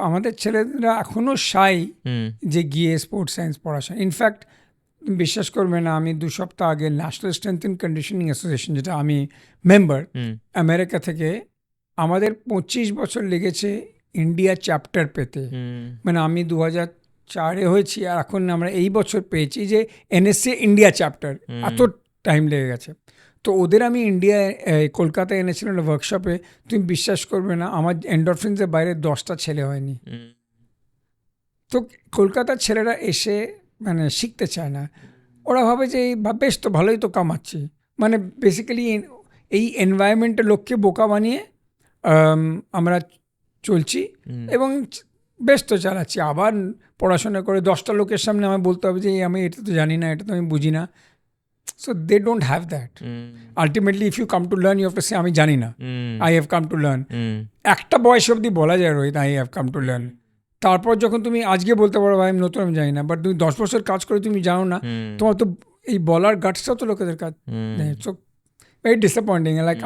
আমাদের ছেলেরা এখনো শাই যে গিয়ে স্পোর্টস সায়েন্স পড়াশোনা। ইনফ্যাক্ট বিশ্বাস করবে না, আমি 2 সপ্তাহ আগে national strength and conditioning association, যেটা আমি মেম্বার, আমেরিকা থেকে আমাদের 25 বছর লেগেছে ইন্ডিয়া চ্যাপ্টার পেতে। মানে আমি 2004 হয়েছি, আর এখন আমরা এই বছর পেয়েছি যে এনএসসি ইন্ডিয়া চ্যাপ্টার, এত টাইম লেগে গেছে। তো ওদের আমি কলকাতায় এনেছিলাম ওয়ার্কশপে, তুমি বিশ্বাস করবে না আমার এন্ডরফিনসের বাইরে 10টা ছেলে হয়নি। তো কলকাতার ছেলেরা এসে মানে শিখতে চায় না, ওরা ভাবে যে বেশ তো ভালোই তো কামাচ্ছি, মানে বেসিক্যালি এই এনভায়রনমেন্টের লোককে বোকা বানিয়ে আমরা চলছি এবং বেশ তো চালাচ্ছি। আবার পড়াশোনা করে 10টা লোকের সামনে আমি বলতে হবে যে আমি এটা তো জানি না, এটা তো আমি বুঝি না। So they don't have that. Ultimately if you come to learn you have to say আমি জানি না, I have come to learn. একটা বয়স অবধি বলা যায় Rohit I have come to learn, তারপর যখন তুমি আজকে বলতে পারো ভাই আমি নতুন, আমি জানি না, বাট তুমি 10 বছর কাজ করে তুমি জানো না, তোমার তো এই বলার গাটসটাও তো লোকেদের কাজ নেই। So very disappointing. লাইক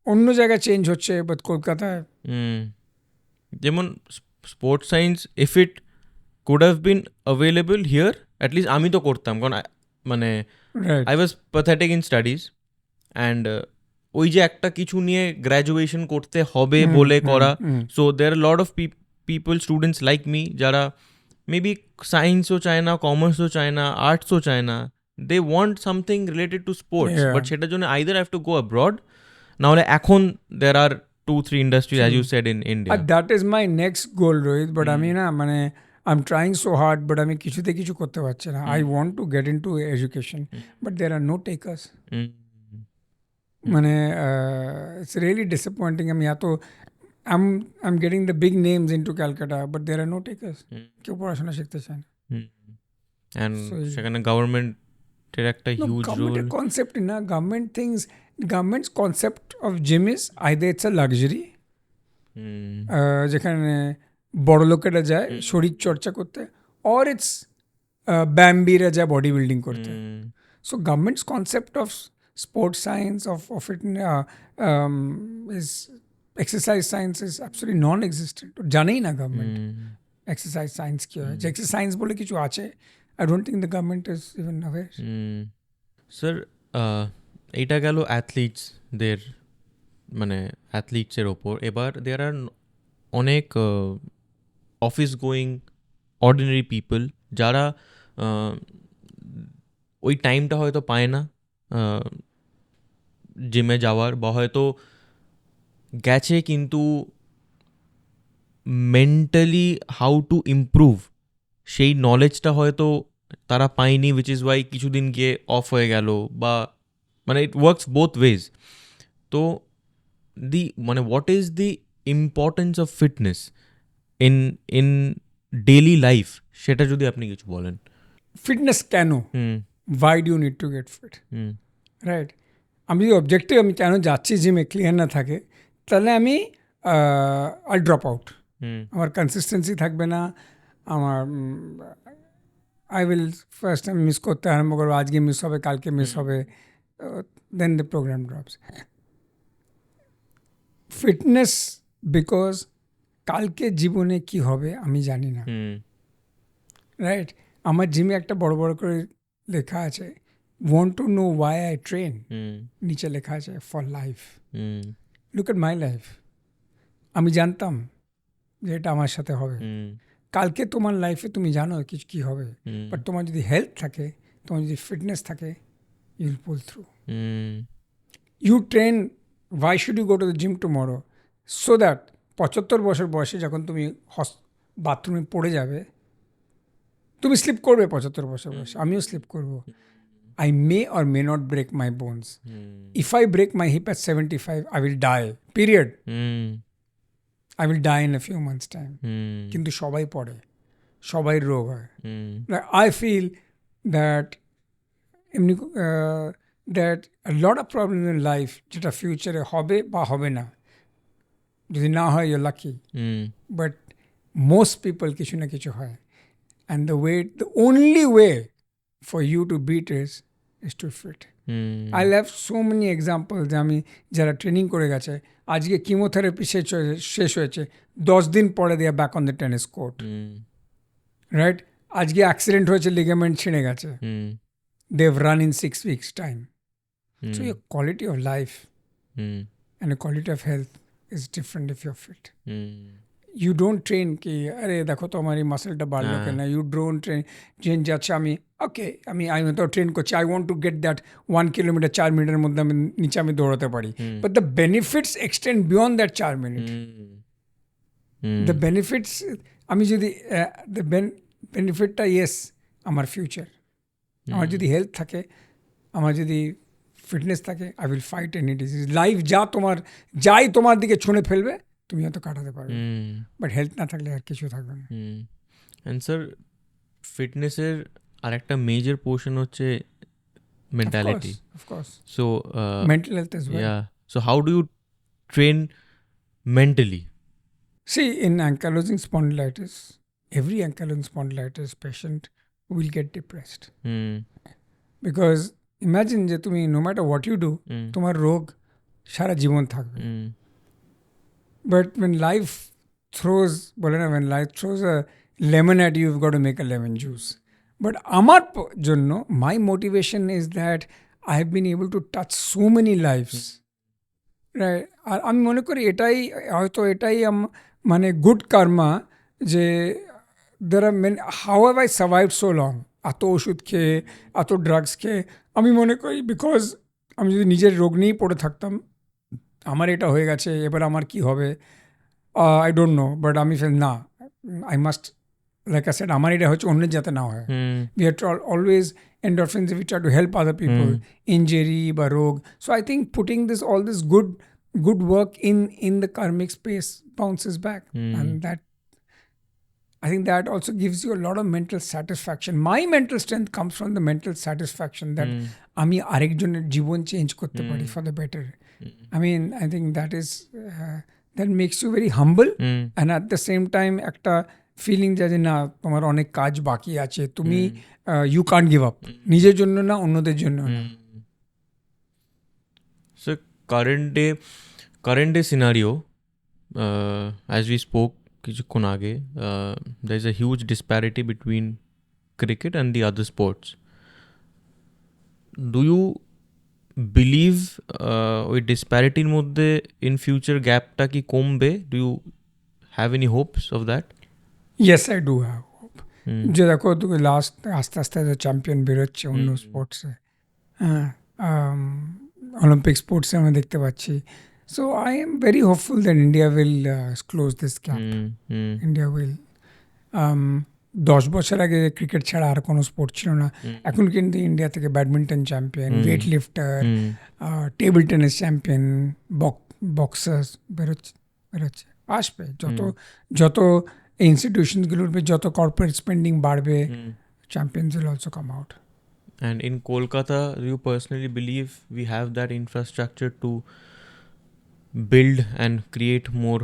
অন্য জায়গায় চেঞ্জ হচ্ছে, বাট কলকাতায় যেমন sports science if it could have been available here, at least আমি তো করতাম, কারণ মানে I was pathetic in studies, and ওই যে একটা কিছু নিয়ে গ্র্যাজুয়েশন করতে হবে বলে করা। So there are lot of people, students like me, যারা মেবি সায়েন্সও চায় না, কমার্সও চায় না, আর্টসও চায় না, they want something related to sports, but সেটার জন্য either have to go abroad, নাহলে এখন দেয়ার আর 2-3 industries as you said in India. That is my next goal, Rohit, but আমি না মানে I'm trying so hard, but আমি কিছুতে কিছু করতে পারছি না। I want to get into education, but there are no takers. মানে it's really disappointing. আমি এত I'm getting the big names into Calcutta, but there are no takers. কেউ পড়াশোনা শিখতে চায় না। And সেখানে গভর্নমেন্টের একটা হিউজ রোল। কনসেপ্ট না, government's concept of gym is either it's a luxury, যেখানে বড় লোকেরা যায় শরীর চর্চা করতে, or it's ব্যাম্বিরা যায় বডি বিল্ডিং করতে। So governments concept of sports science of it is exercise science is absolutely non-existent. জানেই না গভর্নমেন্ট এক্সারসাইজ সায়েন্স কি হয়, যে এক্সারসাইজ সায়েন্স বলে কিছু আছে। I don't think the government is even aware. Sir এইটা গেল অ্যাথলিটসদের, মানে অ্যাথলিটসের ওপর। এবার দেয়ার আর অনেক অফিস গোয়িং অর্ডিনারি পিপল, যারা ওই টাইমটা হয়তো পায় না জিমে যাওয়ার, বা হয়তো গেছে কিন্তু মেন্টালি হাউ টু ইমপ্রুভ সেই নলেজটা হয়তো তারা পায়নি, উইচ ইজ ওয়াই কিছুদিন গিয়ে অফ হয়ে গেল, বা মানে ইট ওয়ার্কস বোথ ওয়েজ। তো মানে what is the importance of fitness in daily life, সেটা যদি আপনি কিছু বলেন। ফিটনেস কেন, why do you need to get fit, right? আমি যদি অবজেক্টিভ আমি কেন যাচ্ছি জিমে ক্লিয়ার না থাকে, তাহলে আমি আই ড্রপ আউট, আমার কনসিস্টেন্সি থাকবে না, আমার আই উইল ফার্স্ট আমি মিস করতে আরম্ভ করবো, আজকে মিস হবে, কালকে মিস হবে, then the programme drops. Fitness because কালকে জীবনে কি হবে আমি জানি না, রাইট? আমার জিমে একটা বড় বড় করে লেখা আছে, want to know why I train, নিচে লেখা আছে for life. Look at my life. আমি জানতাম যে এটা আমার সাথে হবে, কালকে তোমার লাইফে তুমি জানো কিছু কি হবে, বাট তোমার যদি হেলথ থাকে, তোমার যদি ফিটনেস থাকে, you will pull through. You train, why should you go to the gym tomorrow? So that 75 বছর বয়সে যখন তুমি বাথরুমে পড়ে যাবে, তুমি স্লিপ করবে 75 বছর বয়সে, আমিও স্লিপ করবো। I may or may not break my bones. If I break my hip at 75, I will die. Period. I will die in a few months' time. কিন্তু সবাই পড়ে, সবাই রোগ হয়। I feel that that a lot of problems in life যেটা ফিউচারে হবে বা হবে না, যদি না হয় you're lucky. But most people কিছু না কিছু হয়। And the only way for you to beat is to fit. I'll have so many examples. আমি যারা ট্রেনিং করে গেছে, আজকে কিমোথেরাপি শেষ হয়েছে, 10 দিন পরে they are back on the tennis court. Right? আজকে অ্যাক্সিডেন্ট হয়েছে, লিগামেন্ট ছিঁড়ে গেছে, they've run in 6 weeks time. So your quality of life and the quality of health is different if you're fit. You don't train কি আরে দেখো তো আমার এই মাসেলটা বাড়লো কেন, you don't train যাচ্ছে আমি ওকে আমি তো ট্রেন করছি, I want to get that 1 kilometre 4 মিনিটের মধ্যে আমি নিচে আমি দৌড়াতে পারি, but the benefits extend beyond that 4 minute. The benefits, আমি যদি বেনিফিটটা ইয়েস আমার ফিউচার, আমার যদি হেলথ থাকে, আমার যদি ফিটনেস থাকে, I will fight any disease. Life যাই তোমার দিকে ছুঁড়ে ফেলবে তুমি হয়তো কাটাতে পারবে, বাট হেলথ না থাকলে আর কিছু থাকবে না। অ্যান্ড স্যার, ফিটনেসের আর একটা মেজর পোর্শন হচ্ছে mentality. Of course. So mental health is well. So how do you train mentally? See, in ankylosing spondylitis, every ankylosing spondylitis patient will get depressed. Because imagine যে তুমি no matter what you do, তোমার রোগ সারা জীবন থাকবে। But when life throws a lemon at you, you've got to make a lemon juice. But আমার জন্য my motivation is that I have been able to touch so many lives. Right? আর আমি মনে করি এটাই মানে গুড কার্মা, যে there are many, how have I survived so long? এত ওষুধ খেয়ে, এত ড্রাগস খেয়ে, আমি মনে করি বিকজ আমি যদি নিজের রোগ নিয়েই পড়ে থাকতাম, আমার এটা হয়ে গেছে, এবার আমার কি হবে, আই ডোন্ট নো, বাট আমি না, I must, like I said, আমার এটা হচ্ছে অন্যের যাতে না হয়। We have to always endorphins if we try to help other people, injury বা রোগ. So I think putting all this good work in the karmic space bounces back, and that, I think that also gives you a lot of mental satisfaction. My mental strength comes from the mental satisfaction that আমি আরেকজনের জীবন change করতে পারি for the better. I mean, I think that is that makes you very humble, and at the same time একটা feeling যে না তোমার অনেক কাজ বাকি আছে, তুমি you can't give up, নিজের জন্য না অন্যদের জন্য না। So current day scenario, as we spoke কিছুক্ষণ আগে, there is a huge disparity between cricket and the other sports. Do you believe ওই ডিসপ্যারিটির মধ্যে in future গ্যাপটা কি কমবে? Do you have any hopes of that? Yes, I do have hope. যে দেখো আস্তে আস্তে চ্যাম্পিয়ন বেরোচ্ছে অন্য স্পোর্টসে, অলিম্পিক স্পোর্টসে আমরা দেখতে পাচ্ছি। So I am very hopeful that India will close this gap. India will. 10 বছর আগে ক্রিকেট ছাড়া আর কোনো স্পোর্ট ছিল না, এখন কিন্তু ইন্ডিয়া থেকে badminton champion, weight lifter, table tennis champion, boxers বেরোচ্ছে, আসবে। যত এই ইনস্টিটিউশনসগুলোর যত কর্পোরেট স্পেন্ডিং বাড়বে, champions will also come out. And in Kolkata, do you personally believe we have that infrastructure to build and create more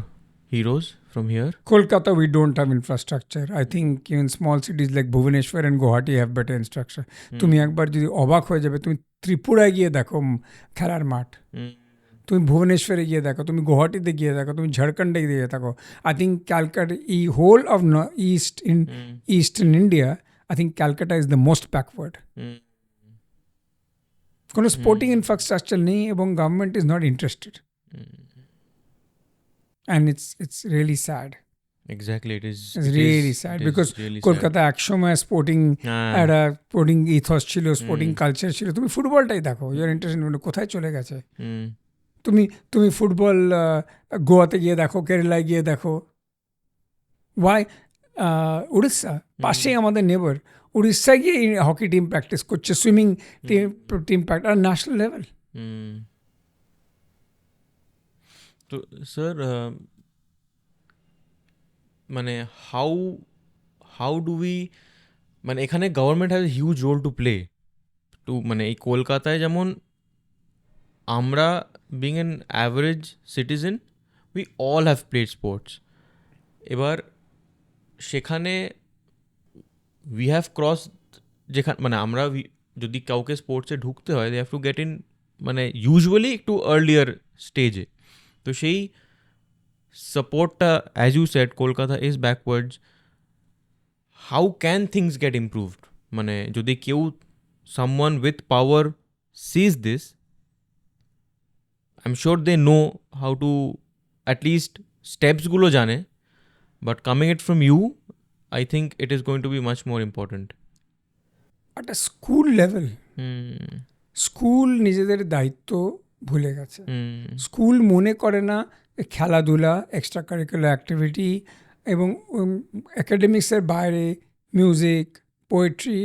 heroes from here? Kolkata, we don't have infrastructure. I think even small cities like Bhubaneswar and Guwahati have better infrastructure. তুমি একবার যদি অবাক হয়ে যাবে, তুমি ত্রিপুরায় গিয়ে দেখো খেলার মাঠ, তুমি ভুবনেশ্বরে গিয়ে দেখো, তুমি গুয়াহাটিতে গিয়ে দেখো, তুমি ঝাড়খণ্ডে গিয়ে দেখো. আই থিঙ্ক ক্যালকাটা, এই whole of eastern India, I think Calcutta is the most backward. কোনো স্পোর্টিং ইনফ্রাস্ট্রাকচার নেই এবং government is not interested. And it's really sad. Exactly, it's really sad because Kolkata একসময় স্পোর্টিং একটা স্পোর্টিং ইথস ছিল, sporting culture ছিল. তুমি ফুটবলটাই দেখো, your interest কোথায় চলে গেছে. তুমি ফুটবল গোয়াতে গিয়ে দেখো, কেরালায় গিয়ে দেখো. ওয়াই? উড়িষ্যা পাশেই আমাদের নেবার, উড়িষ্যায় গিয়ে হকি টিম প্র্যাকটিস করছে, সুইমিং টিম প্র্যাকটিস আর ন্যাশনাল লেভেল. তো স্যার মানে হাউ ডু উই, মানে এখানে government has a huge role to play to, মানে এই কলকাতায় যেমন আমরা being an average citizen, we all have played sports. এবার সেখানে উই হ্যাভ ক্রস, যেখানে মানে আমরা যদি কাউকে স্পোর্টসে ঢুকতে হয়, they have to get in মানে ইউজুয়ালি একটু আর্লিয়ার স্টেজে. তো সেই সাপোর্টটা, as you said, Kolkata is backwards. How can things get improved? মানে যদি কেউ, someone with power sees this, I am sure they know how to, at least স্টেপসগুলো জানে, but coming it from you, I think it is going to be much more important. একটা school level, school নিজেদের দায়িত্ব ভুলে গেছে. School মনে করে না খেলাধুলা, এক্সট্রা কারিকুলার অ্যাক্টিভিটি এবং অ্যাকাডেমিক্সের বাইরে মিউজিক, পোয়েট্রি,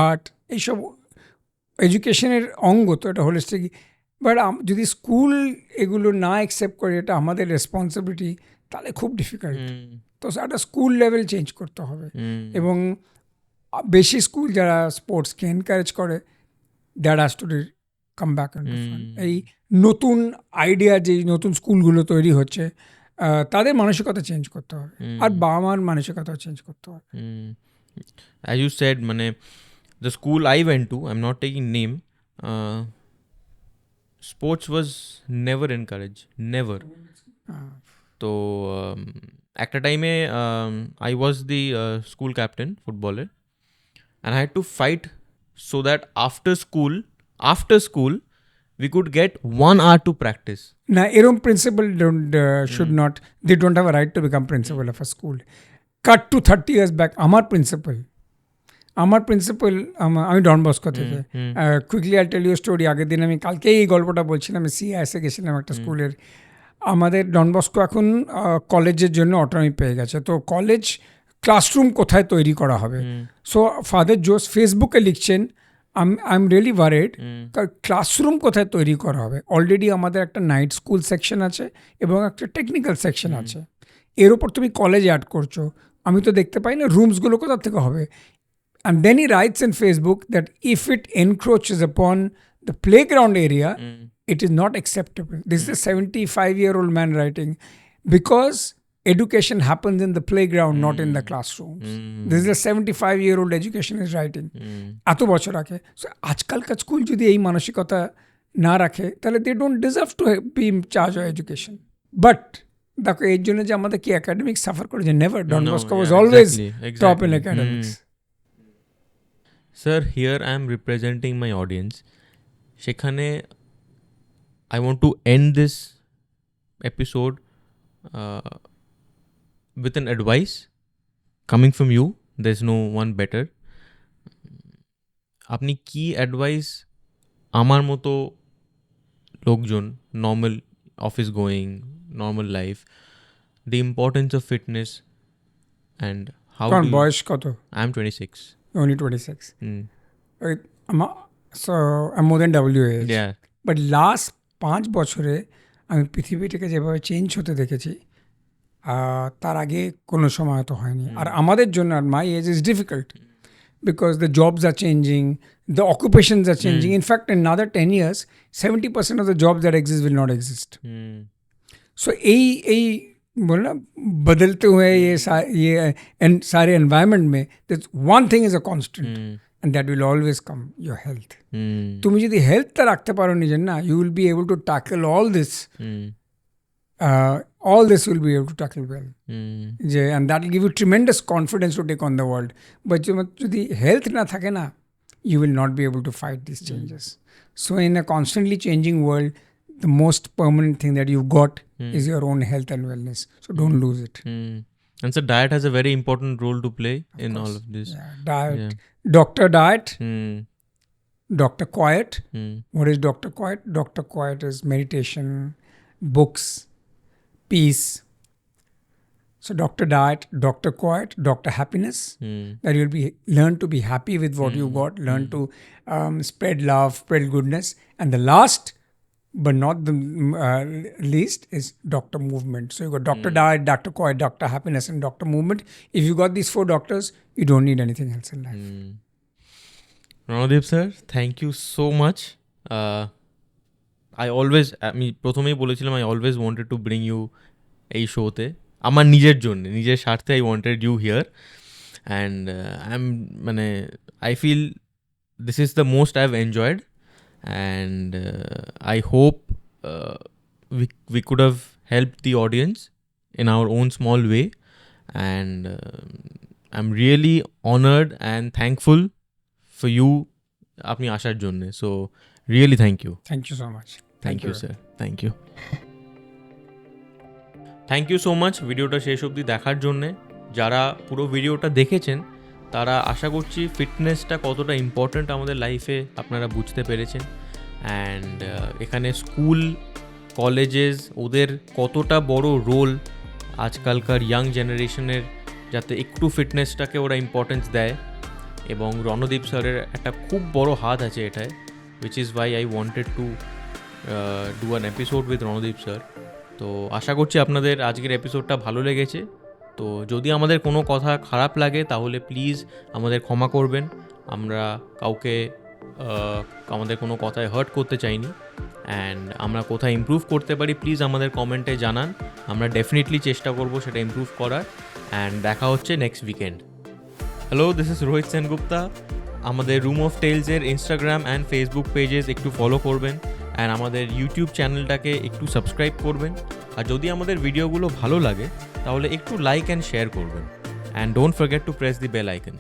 আর্ট, এইসব এডুকেশনের অঙ্গ. তো এটা হোলিস্টিক. বাট যদি স্কুল এগুলো না অ্যাকসেপ্ট করে এটা আমাদের রেসপন্সিবিলিটি, তাহলে খুব ডিফিকাল্ট. তো একটা স্কুল লেভেল চেঞ্জ করতে হবে. এবং বেশি স্কুল যারা স্পোর্টসকে এনকারেজ করে, that has to come back. এই নতুন আইডিয়া, যে নতুন স্কুলগুলো তৈরি হচ্ছে, তাদের মানসিকতা চেঞ্জ করতে হবে, আর বাবা মার মানসিকতাও চেঞ্জ করতে হবে. As you said, মানে the school I went to, I'm not taking name, sports was never encouraged, never. তো একটা টাইমে I was the school captain, footballer, and I had to fight so that after school we could get 1 hour to practice. না, এরকম principal should not, they don't have a right to become principal of a school. Cut to 30 years ব্যাক, আমার principal, আমি Don Bosco থেকে, quickly I tell you story. আগের দিন আমি কালকে এই গল্পটা বলছিলাম, সিআইএসে গেছিলাম একটা স্কুলের. আমাদের ডন বস্কো এখন কলেজের জন্য অটোনমি পেয়ে গেছে. তো কলেজ ক্লাসরুম কোথায় তৈরি করা হবে? সো ফাদার জোস ফেসবুকে লিখছেন, I am really worried, classroom কোথায় তৈরি করা হবে? অলরেডি আমাদের একটা নাইট স্কুল সেকশন আছে এবং একটা টেকনিক্যাল সেকশন আছে, এর ওপর তুমি কলেজ অ্যাড করছো. আমি তো দেখতে পাই না রুমসগুলো কোথা থেকে হবে. And then he writes in Facebook that if it encroaches upon the playground area, it is not acceptable. This is a 75-year-old man writing, because education happens in the playground, not in the classrooms. This is a 75-year-old education is writing. এত বছর আগে. So আজকালকার school যদি এই মানসিকতা না রাখে, তাহলে they don't deserve to be in charge of education. But দেখো, এর জন্য যে আমাদের কি একাডেমিক সাফার করেছে? Never. Don Bosco was always top in academics. Sir, here I am representing my audience. সেখানে I want to end this episode with an advice coming from you. There's no one better. আপনি কি advice আমার মতো লোকজন, normal office going, normal life, the importance of fitness and how do you... বয়স কত? I'm 26. Only 26. So I'm more than double age. Yeah. But last 5 বছরে আমি পৃথিবীটাকে যেভাবে চেঞ্জ হতে দেখেছি, তার আগে কোনো সময় হয়তো হয়নি। আর আমাদের জন্য আর my age is difficult because the jobs are changing, the occupations are changing. In fact, in another 10 years, 70% of the jobs that exist will not exist. So, यही बोलना बदलते हुए ये सारे environment में there's one thing is a constant and that will always come, your health. तुम यदि health ता रखते पारो निजन ना, you will be able to tackle all this. All this will be able to tackle well. And that will give you tremendous confidence to take on the world. But যদি health না থাকে না, you will not be able to fight these changes. So in a constantly changing world, the most permanent thing that you've got is your own health and wellness. So don't lose it. And so diet has a very important role to play in all of this. Yeah, diet. Doctor diet. Dr. Quiet. What is Dr. Quiet? Dr. Quiet is meditation, books, peace. So Dr. Diet, Dr. Quiet, Dr. Happiness. That you'll learn to be happy with what you got, learn to spread love, spread goodness. And the last, but not the least, is Dr. Movement. So you got Dr. Diet, Dr. Quiet, Dr. Happiness, and Dr. Movement. If you got these 4 doctors, you don't need anything else in life. Ranadeep sir, thank you so much. আমি প্রথমেই বলেছিলাম I always wanted to bring you এই শোতে আমার নিজের জন্য, নিজের স্বার্থে I wanted you here. And I feel this is the most I've enjoyed. And I hope we could have helped the audience in our own small way. And I'm really honored and thankful for you আপনি আসার জন্যে. So really thank you. Thank you so much. Thank you sir. Thank you. Thank you so much ভিডিওটা শেষ অবধি দেখার জন্যে। যারা পুরো ভিডিওটা দেখেছেন তারা আশা করছি ফিটনেসটা কতটা ইম্পর্ট্যান্ট আমাদের লাইফে আপনারা বুঝতে পেরেছেন। অ্যান্ড এখানে স্কুল কলেজেস ওদের কতটা বড় রোল আজকালকার ইয়াং জেনারেশনের, যাতে একটু ফিটনেসটাকে ওরা ইম্পর্টেন্স দেয়। এবং রণদীপ স্যারের একটা খুব বড় হাত আছে এটায়, which is why I wanted to do an episode with Randeep sir. তো আশা করছি আপনাদের আজকের এপিসোডটা ভালো লেগেছে। তো যদি আমাদের কোনো কথা খারাপ লাগে তাহলে প্লিজ আমাদের ক্ষমা করবেন। আমরা কাউকে আমাদের কোনো কথায় হার্ট করতে চাইনি। অ্যান্ড আমরা কোথায় ইমপ্রুভ করতে পারি প্লিজ আমাদের কমেন্টে জানান। আমরা ডেফিনেটলি চেষ্টা করব সেটা ইমপ্রুভ করার। অ্যান্ড দেখা হচ্ছে next weekend. Hello, this is Rohit Sengupta. আমাদের রুম অফ টেলসের ইনস্টাগ্রাম অ্যান্ড ফেসবুক পেজেস একটু ফলো করবেন। অ্যান্ড আমাদের ইউটিউব চ্যানেলটাকে একটু সাবস্ক্রাইব করবেন। আর যদি আমাদের ভিডিওগুলো ভালো লাগে তাহলে একটু লাইক অ্যান্ড শেয়ার করবেন। And don't forget to press the bell icon.